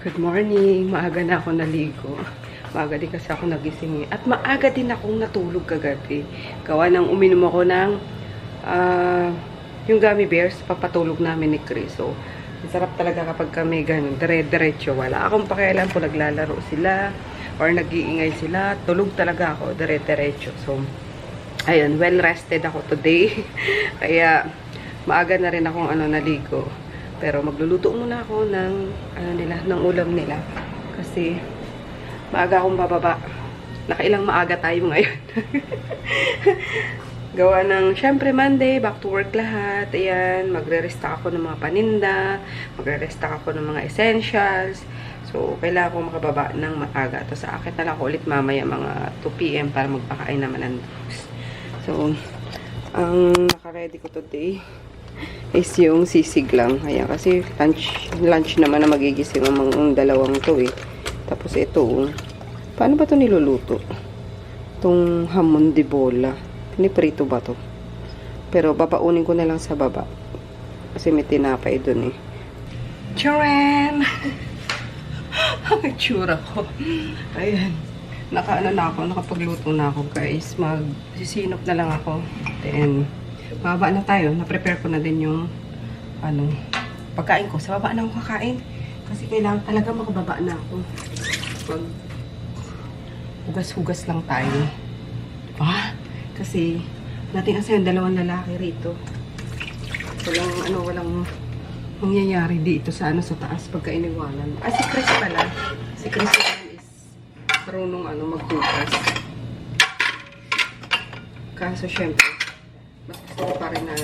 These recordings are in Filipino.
Good morning. Maaga na ako naligo. Maaga din kasi ako nagising. At maaga din akong natulog kagabi. Gawa ng uminom ako ng yung gummy bears. Papatulog namin ni Chris. So, sarap talaga kapag kami ganun. Dire-diretso. Wala akong pakialam kung naglalaro sila or nag-iingay sila. Tulog talaga ako. Dire-diretso. So, ayun. Well rested ako today. Kaya, maaga na rin akong naligo. Pero magluluto muna ako ng ng ulam nila kasi maaga akong bababa. Nakailang maaga tayo ngayon. Gawa ng syempre Monday, back to work lahat. Ayan, magre-restock ako ng mga paninda, magre-restock ako ng mga essentials. So, kailangan ko makababa ng maaga. Tapos sa akin na lang ako ulit mamaya mga 2 PM para magpakain naman ng dogs. So, ang naka-ready ko today is yung sisig lang. Ayan, kasi lunch naman na magigising ang mga dalawang to eh. Tapos ito, paano ba to niluluto? Itong hamon de bola. Piniprito ba to? Pero babaunin ko na lang sa baba. Kasi may tinapay dun eh. Charan! Ang itsura ko. Ayan. Nakapagluto na ako guys. Magsisinop na lang ako. Then, bababa na tayo. Na-prepare ko na din yung pagkain ko. Sa baba na ako kakain. Kasi kailangan talaga makababa na ako. Pag hugas-hugas lang tayo. Kasi natin kasi yung dalawang lalaki rito. Walang mangyayari dito sa sa taas pagka iniwanan. Si Chris pala. Si Chris is marunong maghugas. Kaso syempre mas gusto ko pa rin na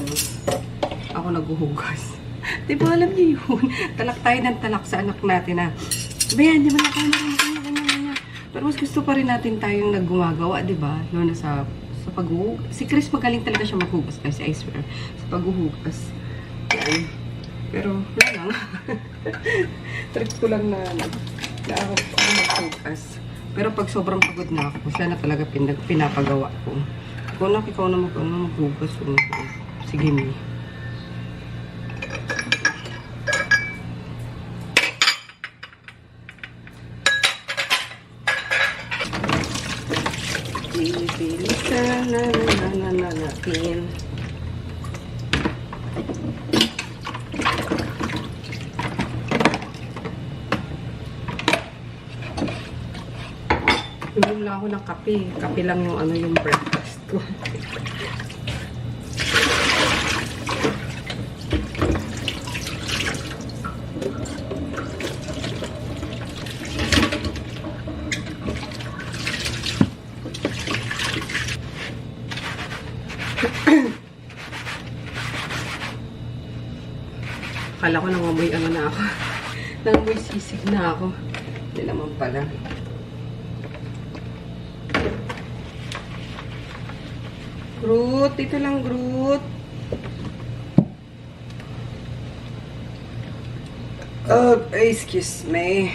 ako naghuhugas. Di ba alam niyo yun? Talak tayo ng talak sa anak natin na bayan, di ba na kayo kanya. Pero mas gusto pa rin natin tayong naggumagawa, di ba? Lalo na sa paghuhugas. Si Chris magaling talaga siya maghugas kasi I swear. Sa paghuhugas. Yan. Pero wala lang. Trick ko lang na ako maghugas. Pero pag sobrang pagod na ako, siya na talaga pinapagawa ko. Ikaw na maghugas. Sige, mi. Bilisan na natin. Inom lang ako ng kape. Kape lang yung breakfast ko. Akala ko nangamoy na ako. Nangamoy sisig na ako. Hindi naman pala. Groot, dito lang Groot. Excuse me.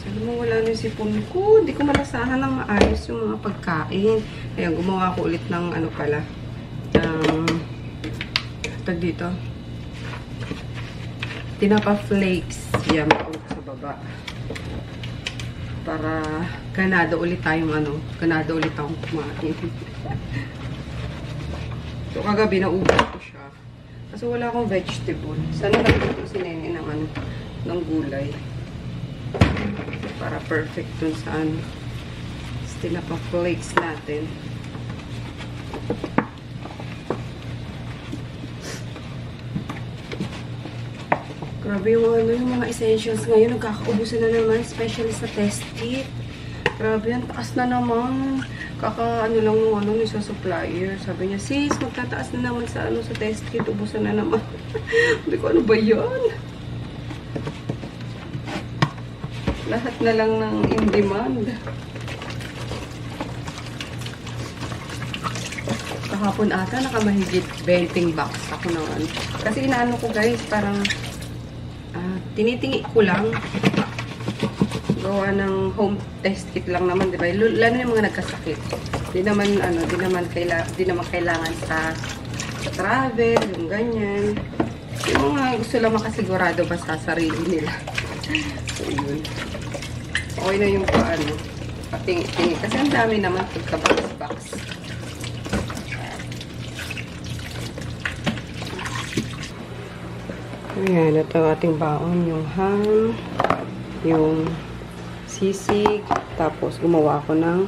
Sabi mo wala na yung sipon ko. Hindi ko malasahan ng maayos yung mga pagkain. Ayan, gumawa ko ulit ng pala. Tag dito. Tinapa flakes. Yan, makaulog sa baba. Para ganado ulit tayong ganado ulit akong kumain. So, kagabi naubos ko siya. Kasi wala akong vegetable. Sana nagluto ko si Nene ng gulay. Para perfect dun sa tinapa flakes natin. Grabe yung mga essentials ngayon. Nagkakaubusan na naman. Especially sa test kit. Grabe yan. Taas na naman. Lang yung sa supplier. Sabi niya, sis, magtataas na naman sa sa test kit. Ubusan na naman. Hindi ko ano ba yan? Lahat na lang ng in demand. Kahapon ata, nakamahigit 20 bucks ako naman. Kasi inaano ko guys, parang tinitingi ko lang. Gawa ng home test kit lang naman, di ba? Lalo yung mga nagkasakit. Di naman kailangan sa travel, yung ganyan. Yung mga gusto lang makasigurado ba sa sarili nila. So, yun. Okay na yung paano. Patingi-tingi. Kasi ang dami naman pagka-box-box. Ayan, ito ating baon. Yung ham, yung sisig, tapos gumawa ako ng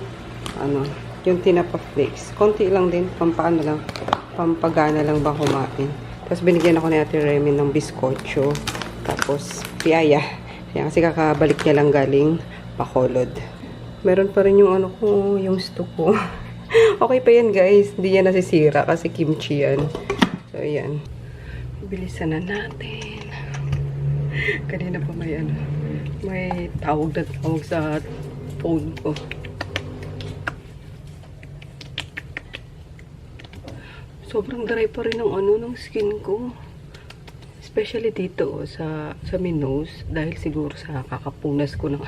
yung tinapa flakes. Konti lang din, pampaano lang, pampagana lang ba kumain. Tapos binigyan ako ni Ate Remy ng biskotso, tapos piyaya. Kaya kasi kakabalik niya lang galing Bacolod. Meron pa rin yung yung stew ko. Okay pa yan guys, hindi yan nasisira kasi kimchi yan. So ayan. Bilisan na natin. Kanina pa may tawag na tawag sa phone ko. Sobrang dry pa rin ng skin ko. Especially dito sa my nose dahil siguro sa kakapunas ko ng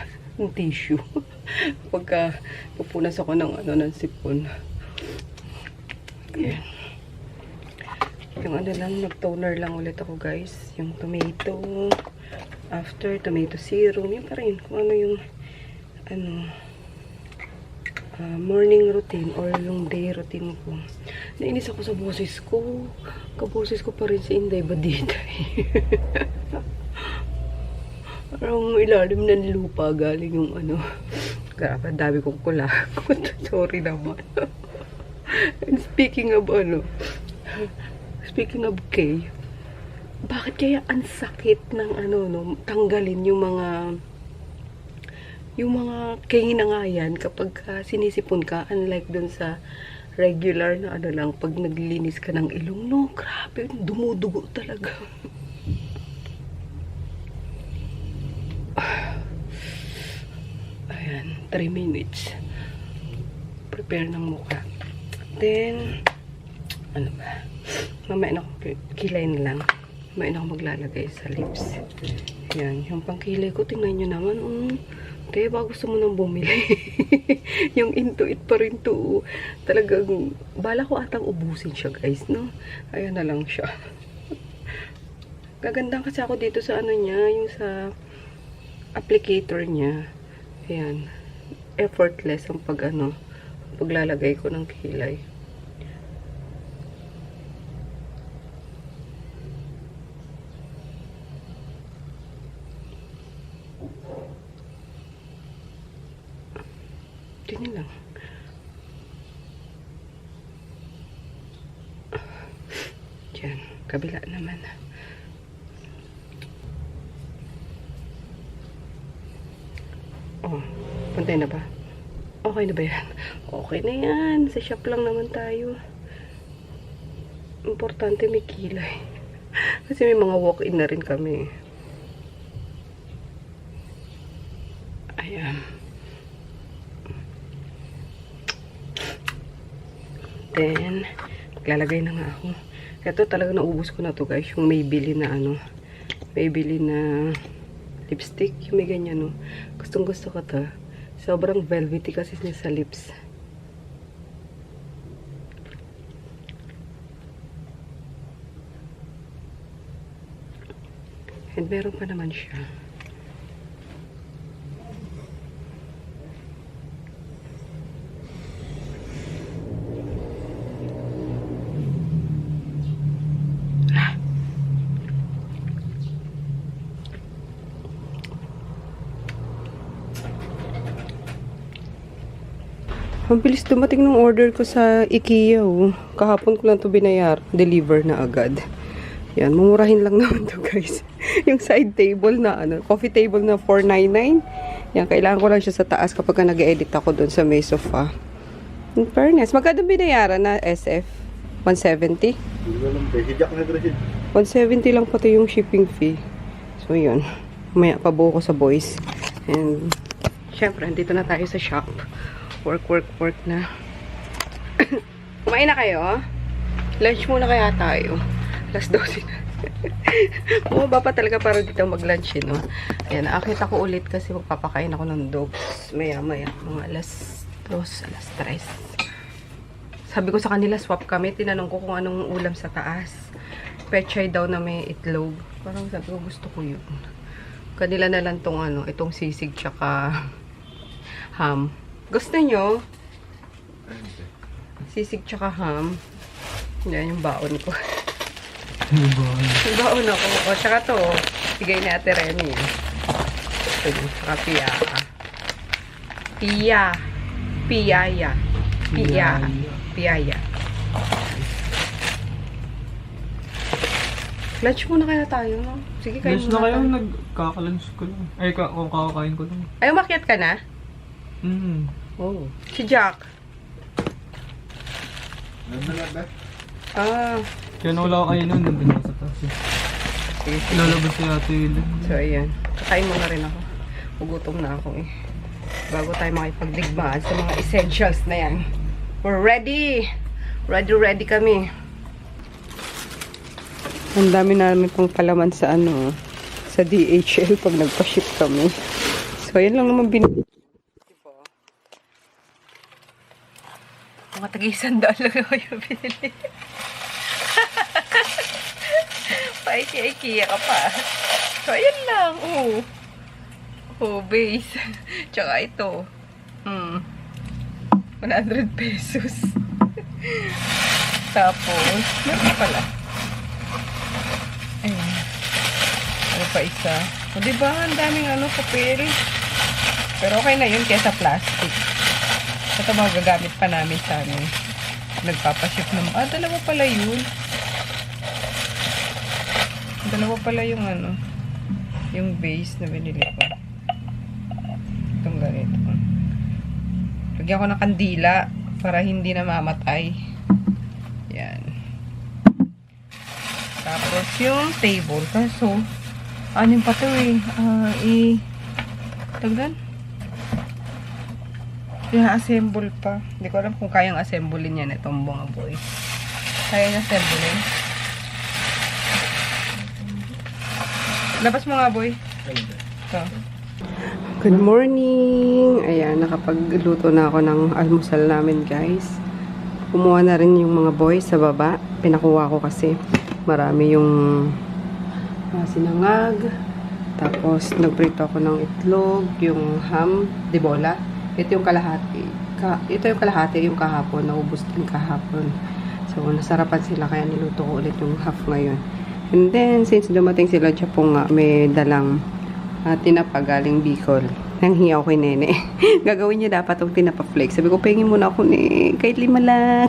tissue. Pagka pupunas ako ng sipon. Ayan. Yung lang, nag-toner lang ulit ako guys. Yung tomato, after tomato serum, yun pa rin. Kung ano yung, morning routine or yung day routine ko. Nainis ako sa boses ko. Kaboses ko pa rin si Inday Badiday. Parang ilalim ng lupa galing yung grabe, dami kong kulakot. Sorry naman. And speaking of speaking of Kay, bakit kaya ang sakit ng tanggalin yung mga kahinangayan kapag sinisipon ka, unlike dun sa regular na lang pag naglinis ka ng ilong, no? Grabe, dumudugo talaga. Ayan, 3 minutes. Prepare ng mukha. Then, mamaya na ako, kilay na lang. Mamaya na ako maglalagay sa lips. Ayan, yung pangkilay ko, tingnan nyo naman. Kaya ba gusto mo nang bumili? Yung into it pa rin to. Talagang, bala ko atang ubusin siya guys, no? Ayan na lang siya. Gaganda kasi ako dito sa niya, yung sa applicator niya. Ayan. Effortless ang paglalagay ko ng kilay. Tingin lang. Diyan. Kabila naman. Oh, pantay na ba? Okay na ba yan? Okay na yan. Sa shop lang naman tayo. Importante may kilay. Kasi may mga walk-in na rin kami. Ayan. Then, maglalagay na nga ako. Ito talaga naubos ko na to guys. Yung may bili na lipstick. Yung may ganyan, no. Gustong gusto ko to. Sobrang velvety kasi niya sa lips. And meron pa naman siya. Ang bilis dumating ng order ko sa IKEA, oh. Kahapon ko lang to binayar. Deliver na agad. Yan, mumurahin lang naman to guys. Yung side table na, coffee table na $4.99. Yan, kailangan ko lang siya sa taas kapag nag-edit ako doon sa may sofa. In fairness, magkano binayaran na SF? 170? 170 lang pati yung shipping fee. So, yun. Maya, pabuo ko sa boys. And, syempre, dito na tayo sa shop. Work na. Kumain na kayo? Lunch muna kaya tayo. Alas 12 na. Bumaba pa talaga para dito mag-lunch, no? Ayan, nakakita ko ulit kasi magpapakain ako ng dogs. Maya-maya. Mga alas 2, alas 3. Sabi ko sa kanila, swap kami. Tinanong ko kung anong ulam sa taas. pechay daw na may itlog. Parang sabi ko, gusto ko yun. Kanila na lang tong ano, itong sisig tsaka ham. Gusto nyo? Sisig tsaka ham. Yan yung baon ko. Yung baon ako. O, tsaka to. Bigay ni Ate Remy. Ito yung tsaka piyaka. Piyaya. Lunch muna kaya tayo, no? Sige, kain Lunch muna na kayo, tayo. nagkaka-lunch ko lang. Ay, kung kakakain ko lang. Ay, umakyat ka na? Oh. Si Jack. Ah. Kaya wala ako kayo nun, nandun ako sa taas. Sige. Lalabas si Ate Helen. So, ayan. Kakain muna rin ako. Ugutom na ako eh. Bago tayo makipagdigmaan sa mga essentials na yan. We're ready! Ready kami. Ang dami namin pang palaman sa ano, sa DHL pag nagpa-ship kami. So, ayan lang naman binili. Mga tag-100 lang naman yung binili. Pa-IKEA ka pa. So, ayan lang. Oh, base. Tsaka ito. 100 pesos. Tapos, meron pala. Ayan. Ano pa isa? O, diba? Ang daming papel. Pero okay na yun kesa plastic. Ito magagamit pa namin sa nagpapaship naman. Dalawa pala yun. Dalawa pala yung yung base na binili ko. Itong ganito. Lagyan ko ng kandila para hindi na mamatay. Yan. Tapos yung table. Kaso, anin pa to tagdan? I-assemble pa. Hindi ko alam kung kayang assemblein yan itong mga boy. Kaya niya assemblein. Labas mo nga, boy. Ito. Good morning! Ayan, nakapagluto na ako ng almusal namin, guys. Kumuha na rin yung mga boys sa baba. Pinakuha ko kasi marami yung sinangag. Tapos, nagprito ako ng itlog, yung ham, de bola. Ito yung kalahati. Ito yung kalahati, yung kahapon. Naubos din kahapon. So, nasarapan sila kaya niluto ko ulit yung half ngayon. And then, since dumating sila dyan po nga, may dalang tinapa galing Bicol. Nanghiyaw kay Nene. Gagawin niya dapat yung tinapa flakes. Sabi ko, pengin muna ako kahit 5 lang.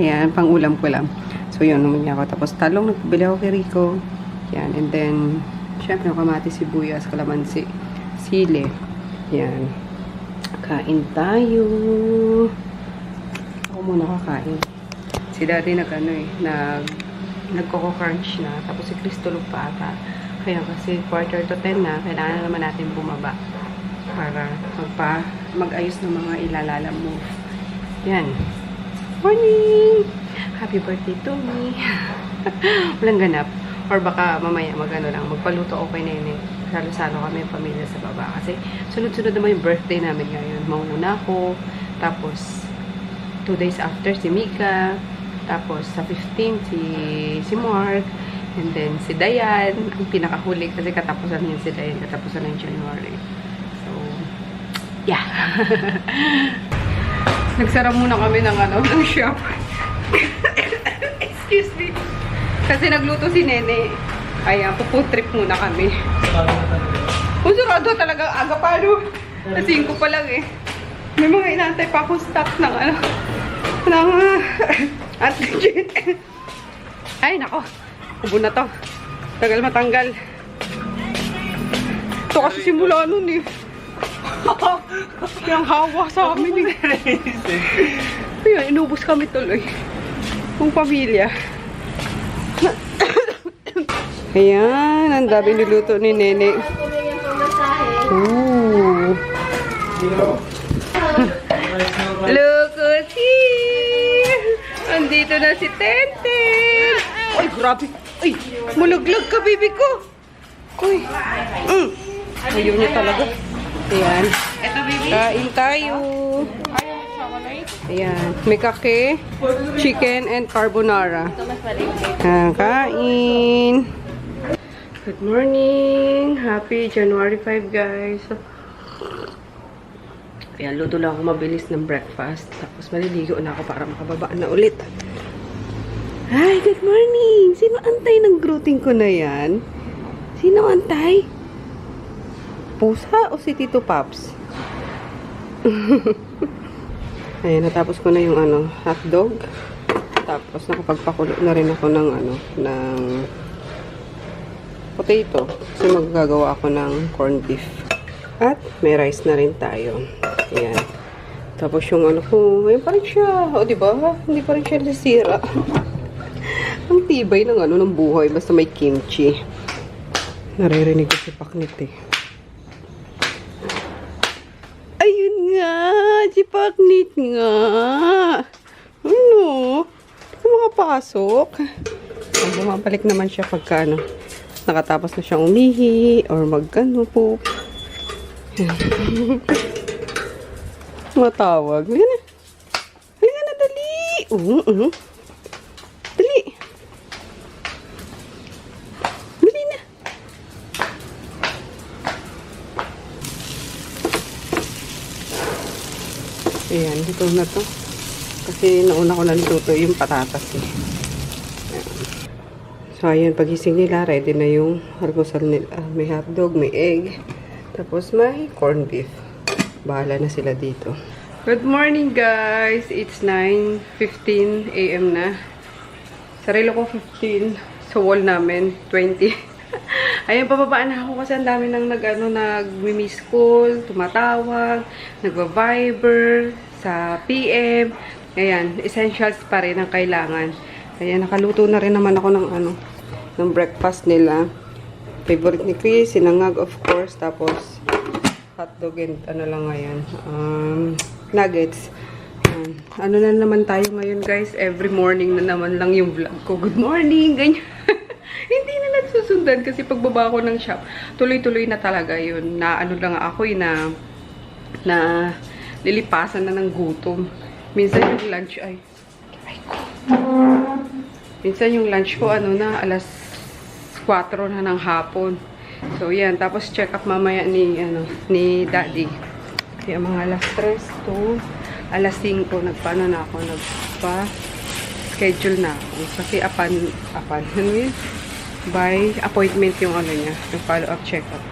Ayan, pang ulam ko lang. So, yun, naman niya ako. Tapos, talong, nagpabili ako kay Rico. Ayan, and then, syempre, kamatis, sibuyas, kalamansi, sili. Ayan. Kain tayo. Ako muna kakain. Si Daddy nagkoko-crunch na. Tapos si Chris tulog pa ata. Kaya kasi 9:45 na, kailangan na naman natin bumaba para mag-ayos ng mga ilalala move. Yan. Morning! Happy birthday to me. Walang ganap. Or baka mamaya magpaluto ako kay Nene. Salo-salo kami yung pamilya sa baba. Kasi sunod-sunod naman yung birthday namin ngayon. Mauna ko. Tapos 2 days after si Mika. Tapos sa 15 si Mark. And then si Dayan. Ang pinakahuli kasi katapusan niya si Dayan. Katapusan ng January. So, yeah. Nagsara muna kami ng ng shop. Excuse me. Kasi nagluto si Nene. Ayan, pupo trip muna kami. Sarado talaga. Aga pa, no? 5 pa lang eh. May mga inaantay pa akong stock ng antigen. Ay, nako. Ubo na to. Tagal matanggal. Ito kasi simula nun eh. Yung hawa sa amin eh. Ayun, inubos kami tuloy. Kung pamilya. Ayan, ang dami niluto ni Nene. Ooh. Look at here! Andito na si Tenten! Ay, grabe! Ay, mulaglag ka, baby ko! Uy! Ayaw niya talaga. Ayan. Kain tayo. Ayan. May kake, chicken, and carbonara. Kain. Good morning. Happy January 5, guys. Ayan, luto lang ako mabilis ng breakfast. Tapos maliligo na ako para makababa na ulit. Hi, good morning. Sino antay ng greeting ko na yan? Sino antay? Pusa o si Tito Paps? Ayan, natapos ko na yung hotdog. Tapos nakapagpakulo na rin ako ng ng potato. Kasi magagawa ako ng corned beef. At may rice na rin tayo. Ayan. Tapos yung ko, ayun pa rin siya. O, diba? Hindi pa rin siya nasira. Ang tibay ng ng buhay. Basta may kimchi. Naririnig ko si Paknit eh. Ayun nga! Si Paknit nga! Ano? Hindi makapasok. Bumabalik naman siya pagka nakatapos na siyang umihi or poop. Matawag. Halika na. Halika na, dali! Dali! Dali na! Ayan, dito na to. Kasi nauna ko na niluto yung patatas eh. Ayan. So, ayan, pagising nila, ready na yung almusal nila. May hotdog, may egg. Tapos may corned beef. Bahala na sila dito. Good morning, guys! It's 9:15 AM na. Sarilo ko 15. Sa wall namin, 20. Ayan, pababaan na ako kasi ang dami nang nag-miss call, tumatawag, nagva-viber, sa PM. Ayan, essentials pa rin ang kailangan. Ayan, nakaluto na rin naman ako ng ng breakfast nila. Favorite ni Chris, sinangag of course, tapos hotdog and lang ngayon, nuggets. Ano na naman tayo ngayon, guys? Every morning na naman lang yung vlog ko. Good morning, ganyan. Hindi na nagsusundan kasi pagbaba ko ng shop, tuloy-tuloy na talaga yun. Na lang ako na lilipasan na ng gutom. Minsan yung lunch minsan yung lunch ko na alas 4 na ng hapon. So yan, tapos check up mamaya ni Daddy. Kaya mga alas 3 to alas 5 nagpaano na ako, nagpa-schedule na ako. Kasi by appointment yung niya, yung follow-up check-up.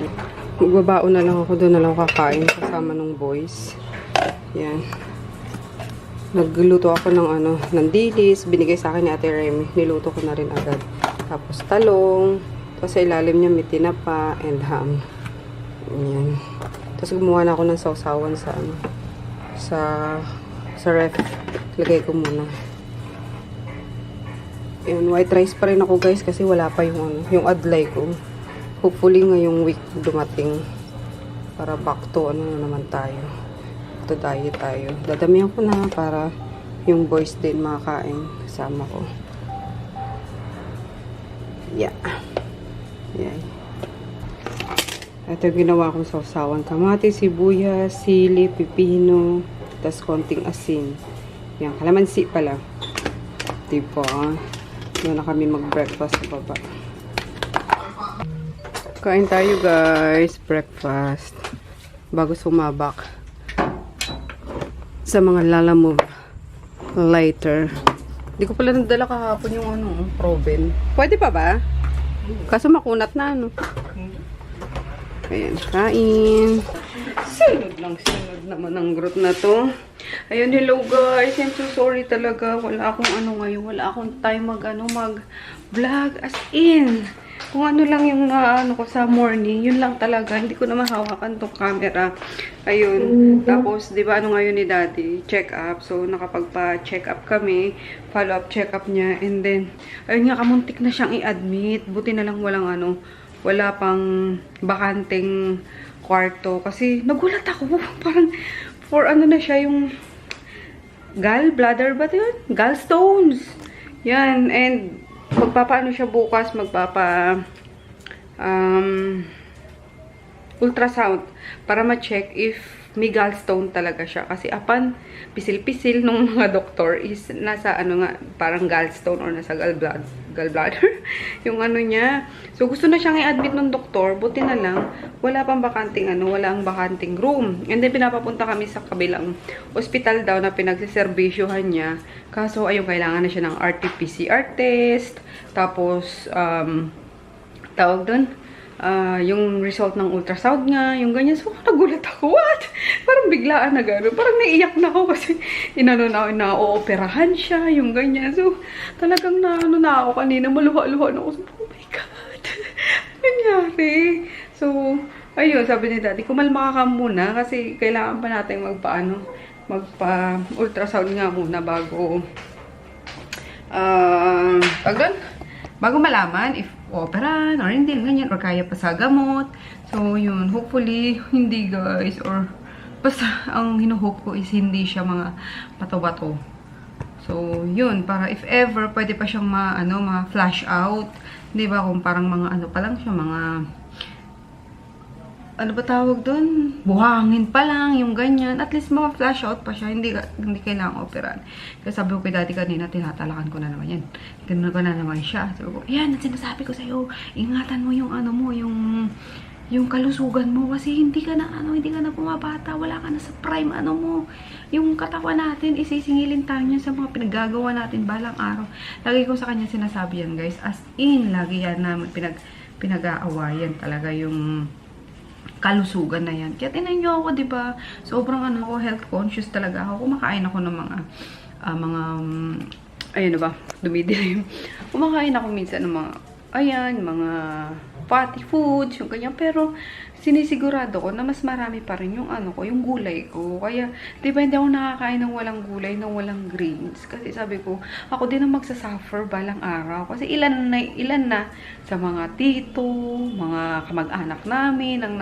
Magbabaon na lang ako, doon na lang kakain kasama ng boys. Yan. Nagluto ako ng dilis, binigay sa akin ni Ate Remy. Niluto ko na rin agad. Tapos talong, tapos sa ilalim niya may tinapa and ham. Yan. Tapos gumawa na ako ng sausawan sa ref. Lagay ko muna. Yan, white rice pa rin ako, guys, kasi wala pa yung adlay ko. Hopefully ngayong week dumating para back to na naman tayo. To diet tayo. Dadamihan ko na para yung boys din makakain kasama ko. Yeah. Yan. Ito yung ginawa kong sausawan. Kamatis, sibuyas, sili, pipino, tas konting asin. Yan, kalamansi pala. Diba? Doon na kami mag-breakfast sa baba. Kain tayo, guys. Breakfast. Bago sumabak sa mga lalamove later. Hindi ko pala nadala kahapon yung proben. Pwede pa ba? Kaso makunat na, Ayan, kain. Sunod naman ang group na to. Ayun, hello guys. I'm so sorry talaga. Wala akong ngayon. Wala akong time mag-vlog. As in, kung lang yung ko sa morning, yun lang talaga. Hindi ko na mahawakan tong camera. Ayun. Tapos, di ba ngayon ni Daddy? Check up. So, nakapagpa-check up kami. Follow-up check up niya. And then, ayun nga, kamuntik na siyang i-admit. Buti na lang walang wala pang bakanteng kwarto. Kasi, nagulat ako. Parang, for na siya yung gallbladder ba yun? Gallstones. Yan. And, magpapaano siya bukas, ultrasound para ma-check if may gallstone talaga siya. Kasi apan, pisil-pisil nung mga doktor is nasa ano nga, parang gallstone or nasa gallbladder. Yung ano niya. So, gusto na siyang i-admit ng doktor. Buti na lang, wala pang bakanting ano, wala ang bakanting room. And then, pinapapunta kami sa kabilang hospital daw na pinagsiservisyohan niya. Kaso, ayun, kailangan na siya ng RT-PCR test. Tapos, tawag doon, yung result ng ultrasound nga, yung ganyan. So, nagulat ako. What? Parang biglaan na gano'n. Parang naiiyak na ako kasi na-ooperahan siya, yung ganyan. So, talagang na ako kanina. Maluha-luha na ako. So, oh my God. Nangyari. So, ayun, sabi ni Daddy, kumalma ka muna kasi kailangan pa natin magpa-ultrasound nga muna bago bago malaman if operahan or hindi, ganyan, or kaya pa sa gamot. So, yun, hopefully, hindi guys, or basta, ang hinuhope ko is hindi siya mga bato-bato. So, yun, para if ever, pwede pa siyang ma-flash out. Di ba, kung parang mga ano pa lang siya, mga ano ba tawag doon? Buhangin pa lang, yung ganyan. At least ma-flash out pa siya. Hindi kailangang operan. Kasi sabi ko kay Daddy kanina, tinatalakan ko na naman yan. Ganun ko na naman siya. Sabi ko, yan, sinasabi ko sa'yo, ingatan mo yung ano mo, yung kalusugan mo. Kasi hindi ka na pumabata. Wala ka na sa prime ano mo. Yung katawan natin, isisingilin tayo niya sa mga pinaggagawa natin balang araw. Lagi ko sa kanya sinasabi yan, guys. As in, lagi yan namin pinag-aawayan talaga yung kalusugan na yan. Kaya tinan nyo ako, diba? Sobrang health conscious talaga ako. Kumakain ako ng mga ayun ba, dumidilim. Kumakain ako minsan ng mga fatty foods, yung ganyan. Pero, sinisigurado ko na mas marami pa rin yung yung gulay ko. Kaya, diba, hindi ako nakakain ng walang gulay, ng walang greens. Kasi sabi ko, ako din ang magsasuffer balang araw. Kasi ilan na sa mga tito, mga kamag-anak namin, ang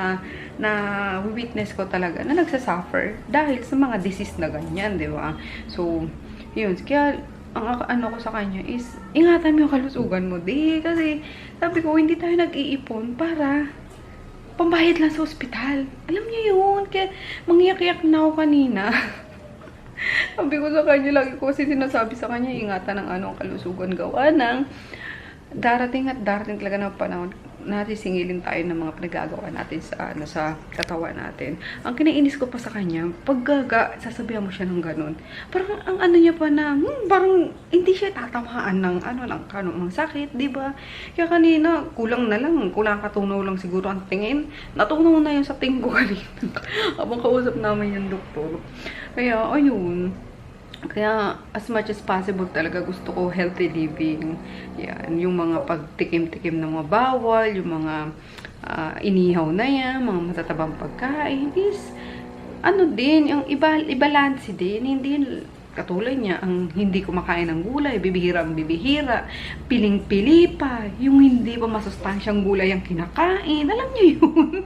na-witness ko talaga na nagsasuffer dahil sa mga disease na ganyan, diba? So, yun. Kaya, ang ko sa kanya is, ingatan mo yung kalusugan mo, kasi sabi ko, hindi tayo nag-iipon para pambayad lang sa ospital. Alam niyo yun, kaya mangyak-yak na ako kanina. Sabi ko sa kanya, lagi ko kasi sinasabi sa kanya, ingatan ng ang kalusugan gawa ng darating talaga ng panahon natisingilin tayo ng mga pinagagawa natin sa katawan natin. Ang kinainis ko pa sa kanya, sasabihan mo siya ng ganun. Parang ang niya pa na, parang hindi siya tatamaan ng ng sakit, di ba? Kaya kanina, kulang katunaw lang siguro ang tingin. Natunaw na yun sa tingin ko kanina. Habang kausap namin yung doktor. Kaya, ayun. Kaya, as much as possible talaga gusto ko healthy living. Yan, yung mga pagtikim-tikim ng mga bawal, yung mga inihaw na yan, mga matatabang pagkain is, din, yung ibalansi din, hindi katulad niya, ang hindi kumakain ng gulay, bibihira, piling-pili pa, yung hindi pa masustansyang gulay ang kinakain, alam niyo yun.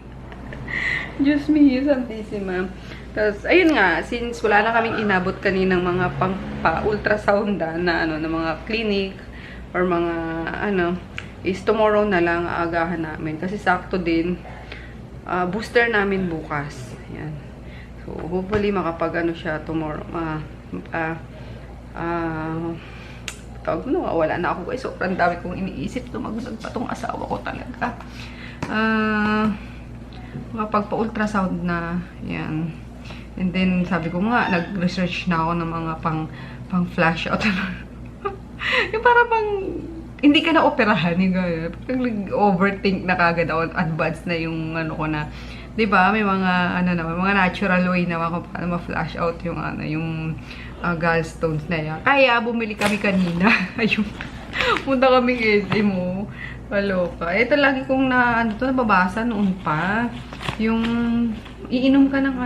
Diyos me, Santissima. Tapos, ayun nga, since wala na kaming inabot kaninang mga ultrasound na mga clinic or mga is tomorrow na lang aagahan namin. Kasi sakto din, booster namin bukas. Ayan. So, hopefully makapag siya tomorrow. Tawag mo, wala na ako guys. Sobrang dami kong iniisip. Tumagdag pa tong asawa ko talaga. Makapagpa-ultrasound na. Yan. And then, sabi ko nga, nag-research na ako ng mga pang flash out. Yung para hindi ka na operahan, yung gaya. Nag-overthink na kagad ako, advanced na yung ko na. Diba, may mga, mga natural way naman kung paano ma-flash out yung gallstones na yan. Kaya, bumili kami kanina. Ayun, punta kami kasi mo. Kaloka. Ito lagi kong nababasa noon pa. Yung, iinom ka ng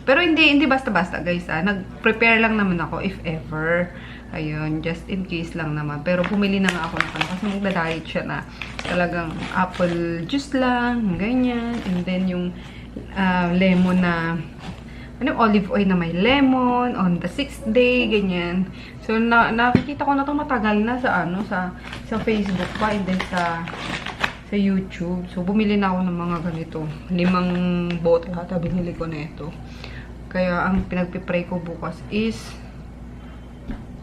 pero hindi basta-basta guys nag-prepare lang naman ako if ever. Ayun, just in case lang naman. Pero pumili na nga ako ng kasi magda-diet siya na talagang apple juice lang, ganyan. And then yung lemon na olive oil na may lemon on the 6th day, ganyan. So nakikita ko na 'to matagal na sa sa Facebook pa and then sa YouTube. So, bumili na ako ng mga ganito. 5 bote ata binili ko na ito. Kaya, ang pinagpipray ko bukas is,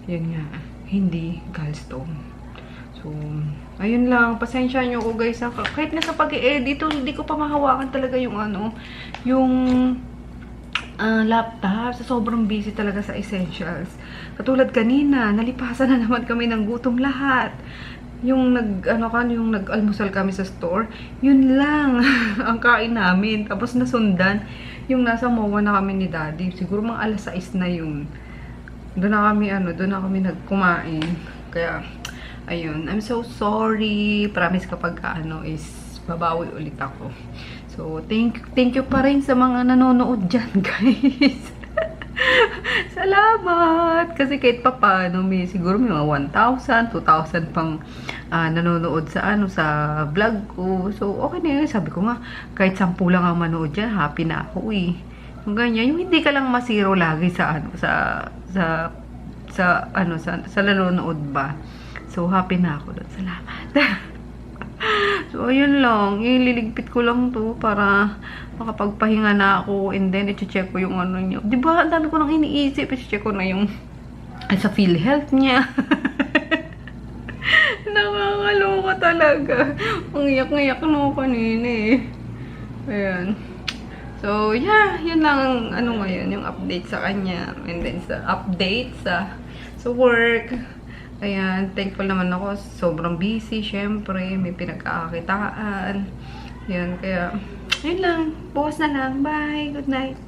yun nga, hindi gallstone. So, ayun lang. Pasensya nyo ko guys. Kahit na sa pag-i-edit, hindi ko pa mahawakan talaga yung yung laptop. Sa sobrang busy talaga sa essentials. Katulad kanina, nalipasan na naman kami ng gutom lahat. Yung yung nag-almusal kami sa store, yun lang ang kain namin. Tapos nasundan, yung nasa MOA na kami ni Daddy. Siguro mga alas 6 na yun. Doon na kami nagkumain. Kaya, ayun. I'm so sorry. Promise kapag is babawi ulit ako. So, thank you pa rin sa mga nanonood dyan, guys. Salamat! Kasi kahit pa paano, siguro may mga 1,000, 2,000 pang nanonood sa sa vlog ko. So, okay na yun. Sabi ko nga, kahit 10 lang ang manood dyan, happy na ako eh. Yung ganyan, yung hindi ka lang masiro lagi sa sa nanonood ba. So, happy na ako doon. Salamat. So, ayun lang. Ililigpit ko lang to para makapagpahinga na ako. And then, i-check ko yung nyo. Diba, ang dami ko nang iniisip. I-check ko na yung sa PhilHealth niya. Nakakaloka talaga. Ang iyak-iyak na ako kanina eh. Ayan. So, yeah. Yun lang ang ngayon. Yung update sa kanya. And then, sa update sa work. Ayan, thankful naman ako. Sobrang busy, syempre. May pinagkakakitaan. Ayan, kaya, yun lang. Bukas na lang. Bye. Good night.